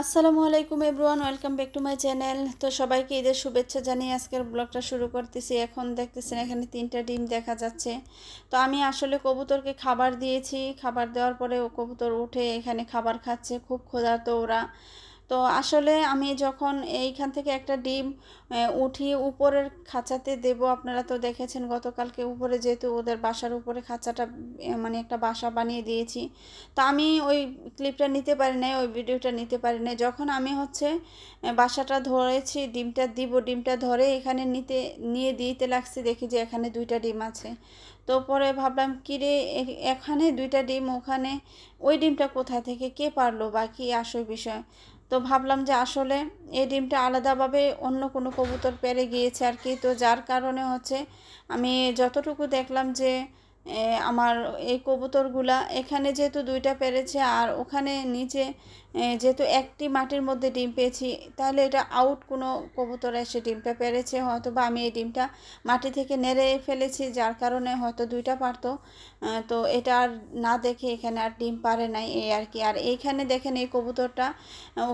আসসালামু আলাইকুম everyone, welcome back to my channel. তো সবাইকে ঈদের শুভেচ্ছা জানিয়ে আজকের ব্লগটা শুরু করতেছি। এখন দেখতেছেন এখানে 3টা ডিম দেখা যাচ্ছে। তো আমি আসলে কবুতরকে খাবার দিয়েছি, খাবার দেওয়ার পরে ও কবুতর উঠে এখানে খাবার খাচ্ছে, খুব ক্ষুধার্ত ওরা। তো আসলে আমি যখন এইখান থেকে একটা ডিম উঠিয়ে উপরের খাঁচাতে দেব, আপনারা তো দেখেছেন গতকালকে উপরে যেহেতু ওদের বাসার উপরে খাঁচাটা মানে একটা বাসা বানিয়ে দিয়েছি। তো আমি ওই ক্লিপটা নিতে পারি নাই, ওই ভিডিওটা নিতে পারি নাই। যখন আমি বাসাটা ধরেছি, ডিমটা দিব, ডিমটা ধরে এখানে নিয়ে দিতে লাগছি, দেখি যে এখানে 2টা ডিম আছে। তো পরে ভাবলাম কিরে, এখানে 2টা ডিম, ওখানে ওই ডিমটা কোথায় থেকে কে পারলো বা কি আসল বিষয়। তো ভাবলাম যে আসলে এই ডিমটা আলাদাভাবে অন্য কোনো কবুতর পেড়ে গিয়েছে আর কি। তো যার কারণে আমি যতটুকু দেখলাম যে আমার এই কবুতরগুলা এখানে যেহেতু 2টা পেরেছে আর ওখানে নিচে যেহেতু একটি মাটির মধ্যে ডিম পেয়েছি, তাহলে এটা আউট কোনো কবুতর এসে ডিমটা পেরেছে, হয়তো বা আমি এই ডিমটা মাটি থেকে নেড়ে ফেলেছি, যার কারণে হয়তো 2টা পারতো। তো এটা আর না দেখে এখানে আর ডিম পারে নাই, এই আর কি। আর এইখানে দেখেন এই কবুতরটা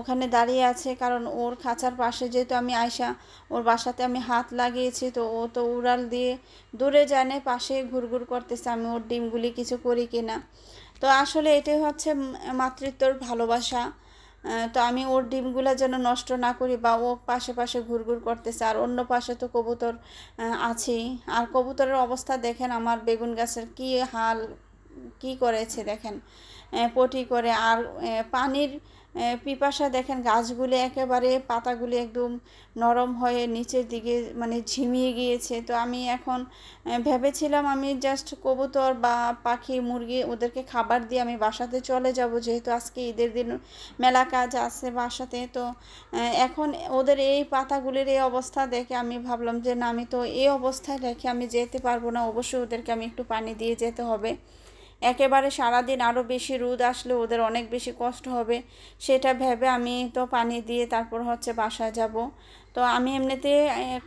ওখানে দাঁড়িয়ে আছে, কারণ ওর খাঁচার পাশে যেহেতু আমি ওর বাসাতে আমি হাত লাগিয়েছি, তো ও তো উড়াল দিয়ে দূরে যায় না, পাশে ঘুরঘুর করতেছে আমি ওর ডিমগুলি কিছু করি কিনা। তো আসলে এটাই হচ্ছে মাতৃত্বর ভালোবাসা। তো আমি ওর ডিমগুলো যেন নষ্ট না করি, বা ও পাশে পাশে ঘুরঘুর করতেছে, আর অন্য পাশে তো কবুতর আছেই। আর কবুতরের অবস্থা দেখেন, আমার বেগুন গাছের কি হাল কি করেছে দেখেন, পটি করে। আর পানির পিপাসা দেখেন, গাছগুলি একেবারে পাতাগুলি একদম নরম হয়ে নিচের দিকে মানে ঝিমিয়ে গিয়েছে। তো আমি এখন ভেবেছিলাম আমি জাস্ট কবুতর বা পাখি মুরগি ওদেরকে খাবার দিয়ে আমি বাসাতে চলে যাব, যেহেতু আজকে ঈদের দিন মেলা কাজ আছে বাসাতে। তো এখন ওদের এই পাতাগুলির এই অবস্থা দেখে আমি ভাবলাম যে না, আমি তো এই অবস্থায় রেখে আমি যেতে পারবো না, অবশ্যই ওদেরকে আমি একটু পানি দিয়ে যেতে হবে। একেবারে সারাদিন আরও বেশি রোদ আসলে ওদের অনেক বেশি কষ্ট হবে, সেটা ভেবে আমি তো পানি দিয়ে তারপর বাসায় যাব। তো আমি এমনিতে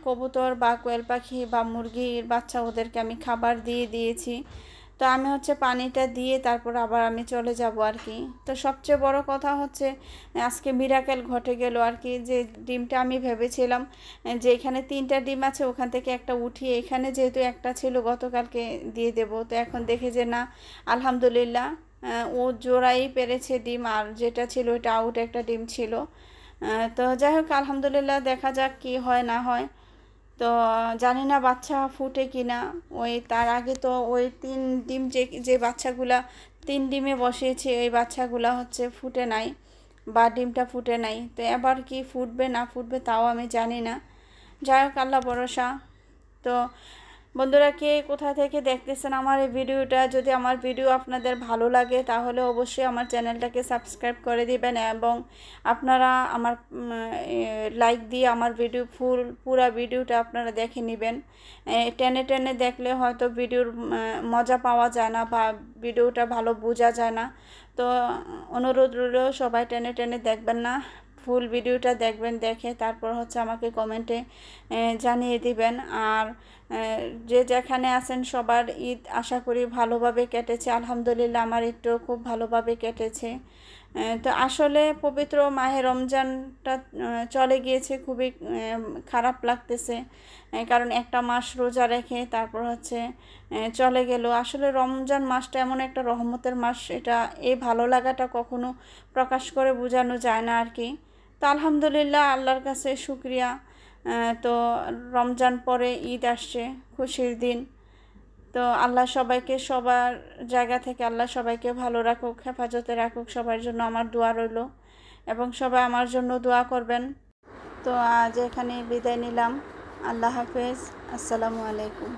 কবুতর বা কোয়েল পাখি বা মুরগির বাচ্চা ওদেরকে আমি খাবার দিয়ে দিয়েছি। তো আমি পানিটা দিয়ে তারপর আবার আমি চলে যাব আর কি। তো সবচেয়ে বড় কথা আজকে মিরাকেল ঘটে গেল আর কি, যে ডিমটা আমি ভেবেছিলাম যে এখানে 3টা ডিম আছে, ওখান থেকে একটা উঠিয়ে এখানে যেহেতু একটা ছিল গতকালকে দিয়ে দেব। তো এখন দেখে যে না, আলহামদুলিল্লাহ ও জোড়াই পেরেছে ডিম, আর যেটা ছিল ওটা আউট একটা ডিম ছিল। তো যাই হোক, আলহামদুলিল্লাহ, দেখা যাক কি হয় না হয়। তো জানি না বাচ্চা ফুটে কি না। তার আগে তো ওই 3 ডিম যে বাচ্চাগুলা 3 ডিমে বসিয়েছি, ওই বাচ্চাগুলা ফুটে নাই বা ডিমটা ফুটে নাই। তো এবার কি ফুটবে না ফুটবে তাও আমি জানি না। যাই হোক, আল্লাহ ভরসা। তো বন্ধুরা, কে কোথা থেকে দেখতেছেন আমার এই ভিডিওটা, যদি আমার ভিডিও আপনাদের ভালো লাগে তাহলে অবশ্যই আমার চ্যানেলটাকে সাবস্ক্রাইব করে দিবেন, এবং আপনারা আমার লাইক দিয়ে আমার পুরা ভিডিওটা আপনারা দেখে নেবেন। টেনে টেনে দেখলে হয়তো ভিডিওর মজা পাওয়া যায় না, বা ভিডিওটা ভালো বোঝা যায় না। তো অনুরোধ রইল, সবাই টেনে টেনে দেখবেন না, ফুল ভিডিওটা দেখবেন, দেখে তারপর আমাকে কমেন্টে জানিয়ে দিবেন। আর যে যেখানে আছেন সবার ঈদ আশা করি ভালোভাবে কেটেছে। আলহামদুলিল্লাহ, আমার ঈদটাও খুব ভালোভাবে কেটেছে। তো আসলে পবিত্র মাহে রমজানটা চলে গিয়েছে, খুবই খারাপ লাগতেছে, কারণ একটা মাস রোজা রেখে তারপর চলে গেল। আসলে রমজান মাসটা এমন একটা রহমতের মাস, এটা এই ভালো লাগাটা কখনো প্রকাশ করে বোঝানো যায় না আর কি। তো আলহামদুলিল্লাহ, আল্লাহর কাছে শুকরিয়া। তো রমজান পরে ঈদ আসছে, খুশির দিন। তো আল্লাহ সবাইকে সবার জায়গা থেকে আল্লাহ সবাইকে ভালো রাখুক, হেফাজতে রাখুক, সবার জন্য আমার দোয়া রইল, এবং সবাই আমার জন্য দোয়া করবেন। তো আজ এখানে বিদায় নিলাম। আল্লাহ হাফেজ, আসসালামু আলাইকুম।